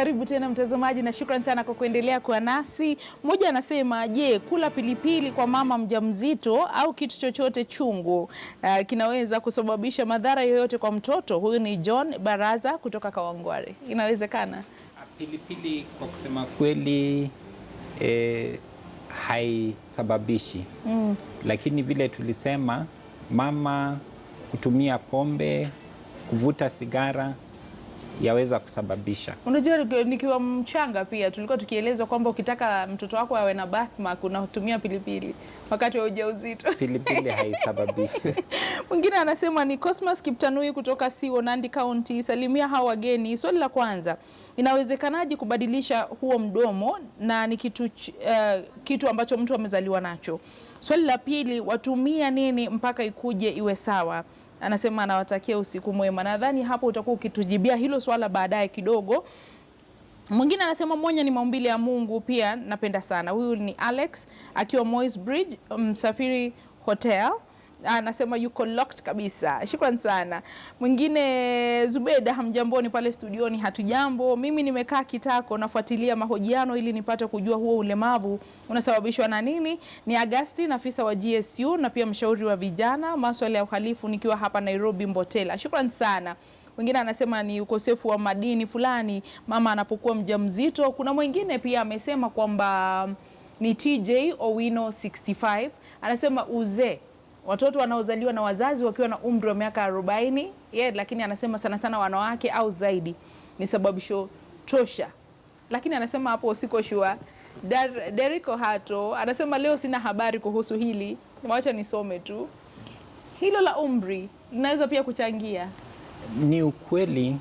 Karibu tena mtazamaji na shukrani sana kwa kuendelea kuwa nasi. Mmoja anasema, je, kula pilipili kwa mama mjamzito au kitu chochote chungu kinaweza kusababisha madhara yoyote kwa mtoto? Huyu ni John Baraza kutoka Kawangware. Inawezekana? Pilipili kwa kusema kweli haisababishi. Lakini vile tulisema, mama kutumia pombe, kuvuta sigara yaweza kusababisha. Unajua nikiwa mchanga pia tulikuwa tukielezwa kwamba ukitaka mtoto wako awe na birthmark unatumia pilipili wakati wa ujauzito. Pilipili haisababishi. Mwingine anasema ni Cosmas Kiptanui kutoka Siwo, Nandi County. Salimia hawa wageni. Swali la kwanza, inawezekanaje kubadilisha huo mdomo na ni kitu ambacho mtu amezaliwa nacho? Swali la pili, watumia nini mpaka ikuje iwe sawa? Anasema anawatakia usiku mwema. Nadhani hapo utakuwa ukitujibia hilo swala baadaye kidogo. Mwingine anasema mwanya ni maumbile ya Mungu, pia napenda sana. Huyu ni Alex akiwa Moy's Bridge, Msafiri Hotel. Anasema yuko locked kabisa. Shukrani sana. Mwingine Zubeda, hamjamboni pale studioni? Hatujambo. Mimi nimekaa kitako nafuatilia mahojiano ili nipate kujua huo ulemavu unasababishwa na nini. Ni Agustin, afisa wa GSU na pia mshauri wa vijana masuala ya uhalifu, nikiwa hapa Nairobi Mbotela. Shukrani sana. Mwingine anasema ni ukosefu wa madini fulani mama anapokuwa mjamzito. Kuna mwingine pia amesema kwamba ni TJ Owino 65. Anasema uzee, watoto wanaozaliwa na wazazi wakiwa na umri wa miaka 40, lakini anasema sana sana wanawake au zaidi ni sababisho tosha. Lakini anasema hapo siko sure. Deriko Hato anasema leo sina habari kuhusu hili, nimeacha nisome tu. Hilo la umri linaweza pia kuchangia. Ni ukweli,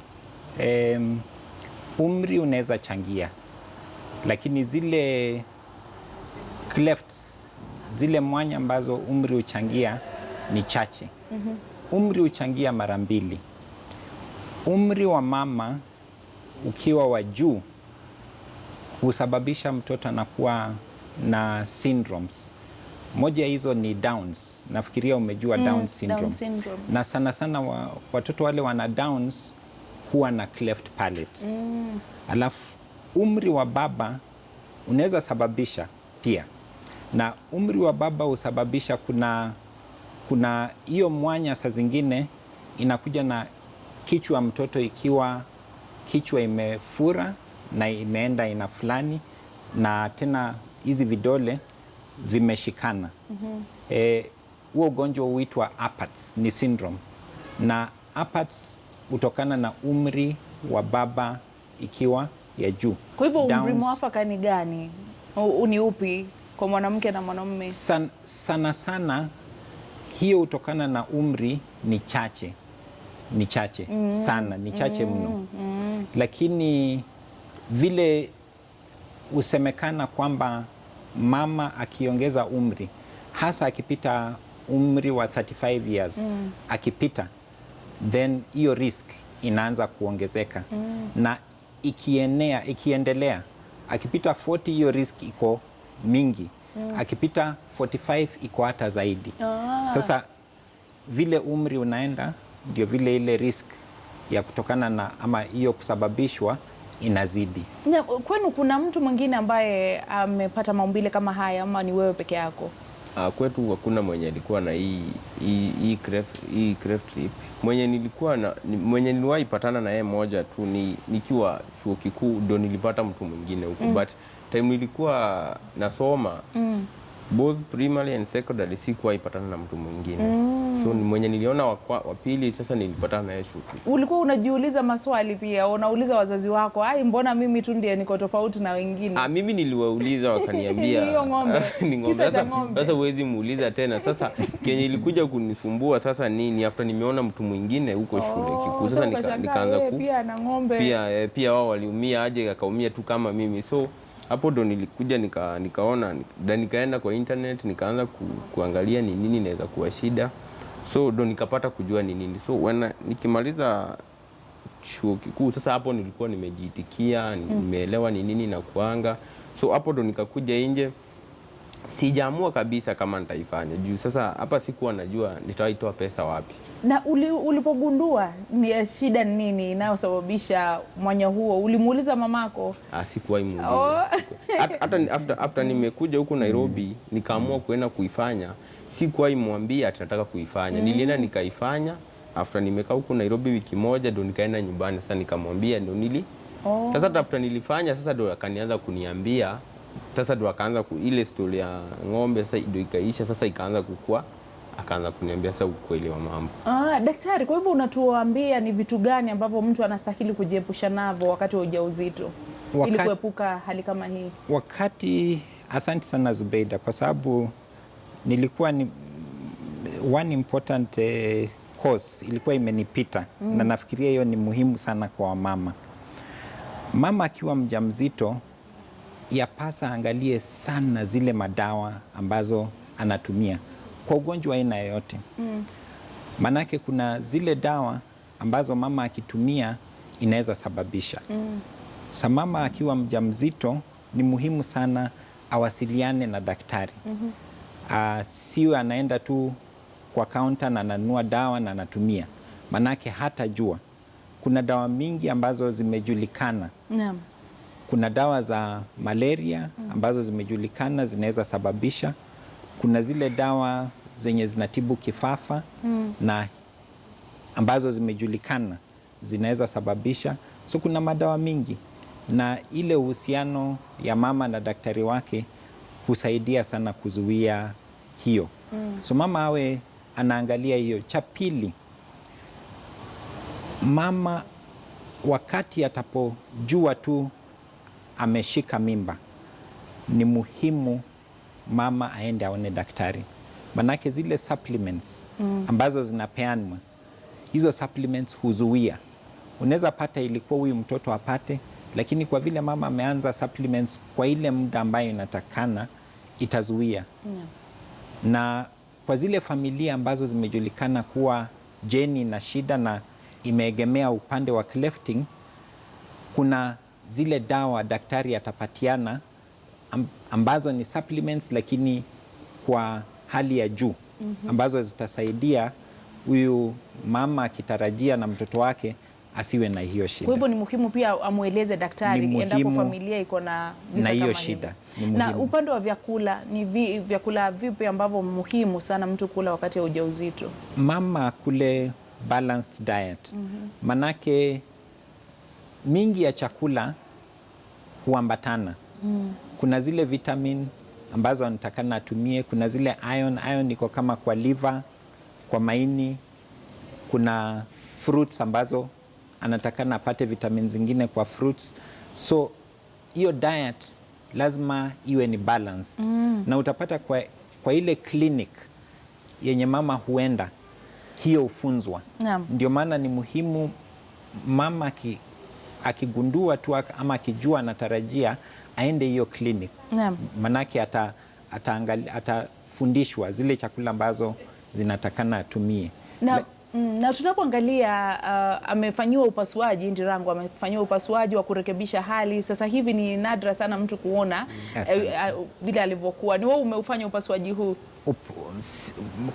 umri unaweza changia, lakini zile clefts, zile mwanya ambazo umri uchangia ni chache. Umri uchangia mara mbili. Umri wa mama ukiwa wa juu husababisha mtoto anakuwa na syndromes. Moja hizo ni Downs. Nafikiria umejua Downs syndrome. Down syndrome. Na sana sana watoto wale wana Downs huwa na cleft palate. Alafu umri wa baba unaweza sababisha pia. Na umri wa baba husababisha kuna hiyo mwanya saa zingine inakuja na kichwa mtoto, ikiwa kichwa imefura na imeenda ina fulani, na tena hizi vidole vimeshikana. Huo ugonjwa huitwa Apats, ni syndrome. Na Apats hutokana na umri wa baba ikiwa ya juu. Kwa hivyo umri mwafaka ni gani? Ni upi kwa mwanamke na mwanamume? Sana sana hiyo hutokana na umri ni chache. Ni chache sana, ni chache mno. Lakini vile usemekana kwamba mama akiongeza umri, hasa akipita umri wa 35 years, akipita, then hiyo risk inaanza kuongezeka. Na ikiendelea, akipita 40 hiyo risk iko mingi. Akipita 45 iko hata zaidi. Sasa vile umri unaenda, ndio vile ile risk ya kutokana na ama hiyo kusababishwa inazidi. Kwenu kuna mtu mwingine ambaye amepata maumbile kama haya ama ni wewe peke yako? Kwetu hakuna mwenye alikuwa na hii cleft lip. Mwenye niliwahi patana na yeye moja tu nikiwa chuo kikuu, ndo nilipata mtu mwingine huko. But time nilikuwa nasoma both primary and secondary sikuwahi patana na mtu mwingine. So mwenye niliona wa pili sasa nilipatana na yeye chuo kikuu. Ulikuwa unajiuliza maswali pia? Unauliza wazazi wako, mbona mimi tu ndiye niko tofauti na wengine? Mimi niliwauliza wakaniambia hiyo ng'ombe. Ni ng'ombe. Sasa huwezi muuliza tena. Sasa kenye ilikuja kunisumbua sasa ni after nimeona mtu mwingine huko shule kikuu. Sasa nikaanza pia na ng'ombe. Pia wao waliumia aje, akaumia tu kama mimi. So hapo ndo nilikuja nikaona, nikaenda kwa internet nikaanza kuangalia ni nini inaweza kuwa shida. So ndo nikapata kujua ni nini. So nikimaliza chuo kikuu sasa, hapo nilikuwa nimejiitikia, nimeelewa ni nini na kuanga. So hapo ndo nikakuja nje Sijaamua kabisa kama nitaifanya juu sasa hapa sikuwa najua nitaitoa pesa wapi. Na ulipogundua ni shida nini inayosababisha mwanya huo, ulimuuliza mamako? Sikuwahi muuliza. Hata after nimekuja huku Nairobi nikaamua kuenda kuifanya, sikuwahi mwambia nataka kuifanya. Nilienda nikaifanya, after nimekaa huku Nairobi wiki moja ndo nikaenda nyumbani, sasa nikamwambia ndo sasa after nilifanya sasa ndo akanianza kuniambia, sasa ndo akaanza ile story ya ng'ombe sasa ndo ikaisha, sasa ikaanza kukua, akaanza kuniambia sasa ukweli wa mambo. Daktari, kwa hivyo unatuambia ni vitu gani ambavyo mtu anastahili kujiepusha navyo wakati wa ujauzito ili kuepuka hali kama hii? Asante sana Zubeida, kwa sababu nilikuwa ni one important course ilikuwa imenipita na nafikiria hiyo ni muhimu sana kwa wamama. Mama akiwa mjamzito yapasa angalie sana zile madawa ambazo anatumia kwa ugonjwa aina yoyote. Manake kuna zile dawa ambazo mama akitumia inaweza sababisha. Sa mama akiwa mjamzito ni muhimu sana awasiliane na daktari. Siwe anaenda tu kwa kaunta na ananunua dawa na anatumia. Manake hatajua. Kuna dawa mingi ambazo zimejulikana. Kuna dawa za malaria ambazo zimejulikana zinaweza sababisha. Kuna zile dawa zenye zinatibu kifafa na ambazo zimejulikana zinaweza sababisha. So kuna madawa mingi na ile uhusiano ya mama na daktari wake husaidia sana kuzuia hiyo. So mama awe anaangalia hiyo. Cha pili, mama wakati atapojua tu ameshika mimba ni muhimu mama aende aone daktari. Manake zile supplements ambazo zinapeanwa, hizo supplements huzuia. Unaweza pata ilikuwa huyu mtoto apate, lakini kwa vile mama ameanza supplements kwa ile muda ambayo inatakana, itazuia. Na kwa zile familia ambazo zimejulikana kuwa jeni na shida na imeegemea upande wa clefting, kuna zile dawa daktari atapatiana ambazo ni supplements lakini kwa hali ya juu ambazo zitasaidia huyu mama akitarajia na mtoto wake asiwe na hiyo shida. Kwa hivyo ni muhimu pia amueleze daktari endapo familia iko na hiyo shida. Na upande wa vyakula, ni vyakula vipi ambavyo muhimu sana mtu kula wakati wa ujauzito? Mama kule balanced diet. Manake mingi ya chakula huambatana. Kuna zile vitamin ambazo anatakana atumie, kuna zile iron iko kama kwa liver, kwa maini, kuna fruits ambazo anatakana apate vitamin zingine kwa fruits. So hiyo diet lazima iwe ni balanced. Na utapata kwa ile clinic yenye mama huenda, hiyo ufunzwa. Ndio maana ni muhimu mama akigundua tu ama akijua anatarajia aende hiyo clinic. Manake atafundishwa zile chakula ambazo zinatakana atumie. Na tunapoangalia amefanyiwa upasuaji, Ndirangu amefanyiwa upasuaji wa kurekebisha hali. Sasa hivi ni nadra sana mtu kuona vile alivyokuwa. Ni wewe umeufanya upasuaji huu?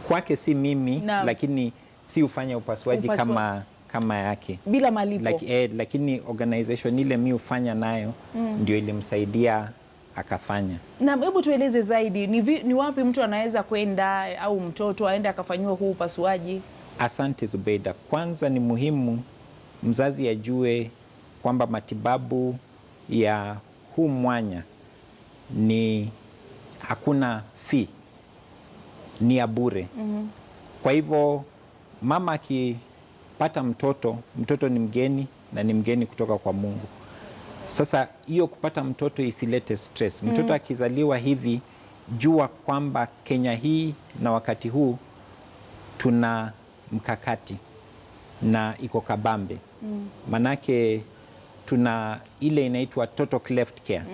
Kwake si mimi, lakini si ufanya upasuaji kama yake. Bila malipo? Lakini organization ile mi ufanya nayo ndio ilimsaidia akafanya. Na hebu tueleze zaidi, ni wapi mtu anaweza kwenda au mtoto aende akafanyiwa huu upasuaji? Asante Zubeida. Kwanza ni muhimu mzazi ajue kwamba matibabu ya huu mwanya ni hakuna fee, ni ya bure. Kwa hivyo mama akipata mtoto ni mgeni na ni mgeni kutoka kwa Mungu. Sasa hiyo kupata mtoto isilete stress. Mtoto akizaliwa hivi, jua kwamba Kenya hii na wakati huu tuna mkakati na iko kabambe. Manake tuna ile inaitwa total cleft care.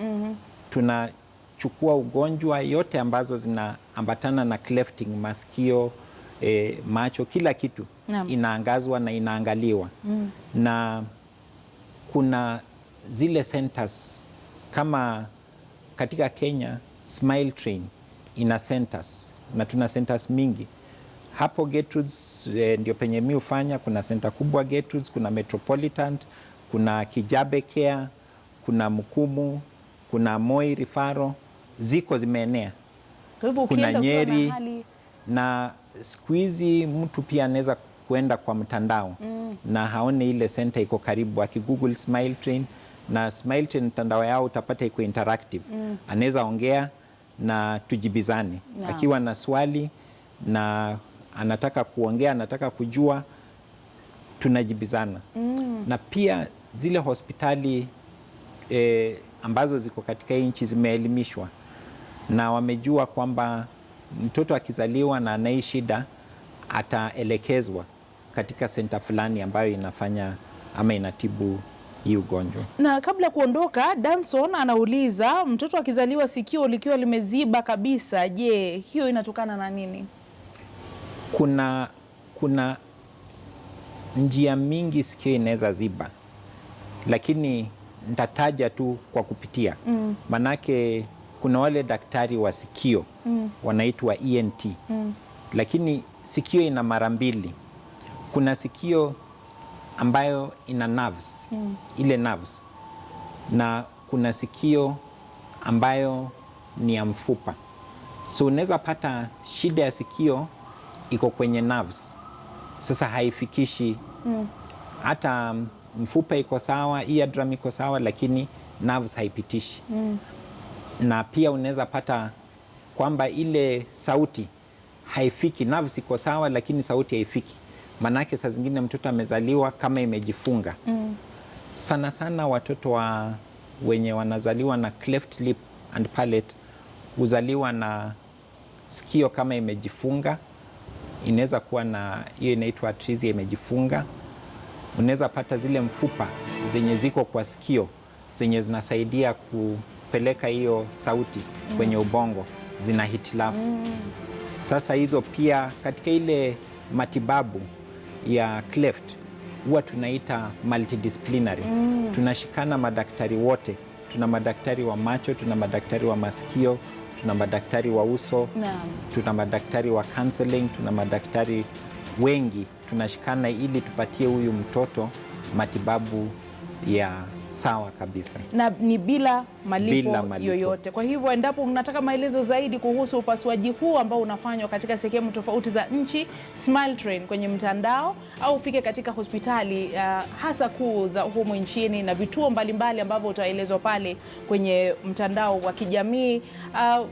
Tunachukua ugonjwa yote ambazo zinaambatana na clefting, masikio, macho, kila kitu inaangazwa na inaangaliwa. Na kuna zile centers kama katika Kenya Smile Train ina centers na tuna centers mingi hapo Gertrudes. Ndio penye mimi hufanya. Kuna center kubwa Gertrudes, kuna Metropolitan, kuna Kijabe Care, kuna Mkumu, kuna Moi Referral, ziko zimeenea. Kwa hivyo Kuna ukienda Nyeri, ukiwa na hali na siku hizi mtu pia anaweza kuenda kwa mtandao na haone ile center iko karibu, akigoogle Smile Train, na Smile Train mtandao yao utapata iko interactive. Anaweza ongea na tujibizane. Akiwa na swali na anataka kuongea, anataka kujua, tunajibizana. Na pia zile hospitali ambazo ziko katika nchi zimeelimishwa na wamejua kwamba mtoto akizaliwa na anai shida ataelekezwa katika senta fulani ambayo inafanya ama inatibu hii ugonjwa. Na kabla ya kuondoka, Danson anauliza, mtoto akizaliwa sikio likiwa limeziba kabisa, je, hiyo inatokana na nini? Kuna njia mingi sikio inaweza ziba, lakini nitataja tu kwa kupitia. Manake kuna wale daktari wa sikio wanaitwa ENT. Lakini sikio ina mara mbili. Kuna sikio ambayo ina nerves, ile nerves, na kuna sikio ambayo ni ya mfupa. So unaweza pata shida ya sikio iko kwenye nerves, sasa haifikishi hata mfupa iko sawa, eardrum iko sawa, lakini nerves haipitishi. Na pia unaweza pata kwamba ile sauti haifiki, nerves iko sawa lakini sauti haifiki. Manake saa zingine mtoto amezaliwa kama imejifunga. Sana sana watoto wenye wanazaliwa na cleft lip and palate huzaliwa na sikio kama imejifunga. Inaweza kuwa na hiyo inaitwa atresia imejifunga. Unaweza pata zile mfupa zenye ziko kwa sikio zenye zinasaidia kupeleka hiyo sauti kwenye ubongo zina hitilafu. Sasa hizo pia katika ile matibabu ya cleft huwa tunaita multidisciplinary. Tunashikana madaktari wote. Tuna madaktari wa macho, tuna madaktari wa masikio, tuna madaktari wa uso, tuna madaktari wa counseling, tuna madaktari wengi. Tunashikana ili tupatie huyu mtoto matibabu ya sawa kabisa. Na ni bila malipo yoyote. Kwa hivyo endapo mnataka maelezo zaidi kuhusu upasuaji huu ambao unafanywa katika sehemu tofauti za nchi, Smile Train kwenye mtandao, au ufike katika hospitali hasa kuu za humu nchini na vituo mbalimbali ambavyo utaelezwa pale kwenye mtandao wa kijamii.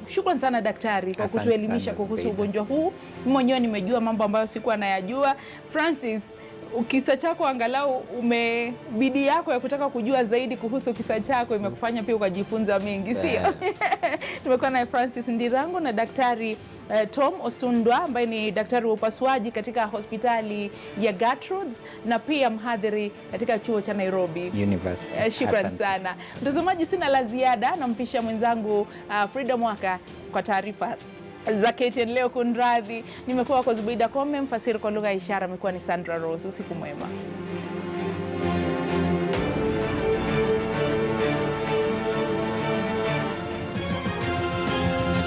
Shukran sana daktari kwa kutuelimisha kuhusu ugonjwa huu. Mwenyewe nimejua mambo ambayo sikuwa nayajua. Francis, kisa chako angalau bidii yako ya kutaka kujua zaidi kuhusu kisa chako imekufanya pia ukajifunza mengi, sio? Tumekuwa naye Francis Ndirango na daktari Tom Osundwa ambaye ni daktari wa upasuaji katika hospitali ya Gertrudes na pia mhadhiri katika chuo cha Nairobi University. Shukran sana. Mtazamaji, sina la ziada, nampisha mwenzangu Frida Mwaka kwa taarifa za KTN leo. Kunradhi, nimekuwa kwa Zubeida Kome, mfasiri kwa lugha ya ishara amekuwa ni Sandra Rose. Usiku mwema.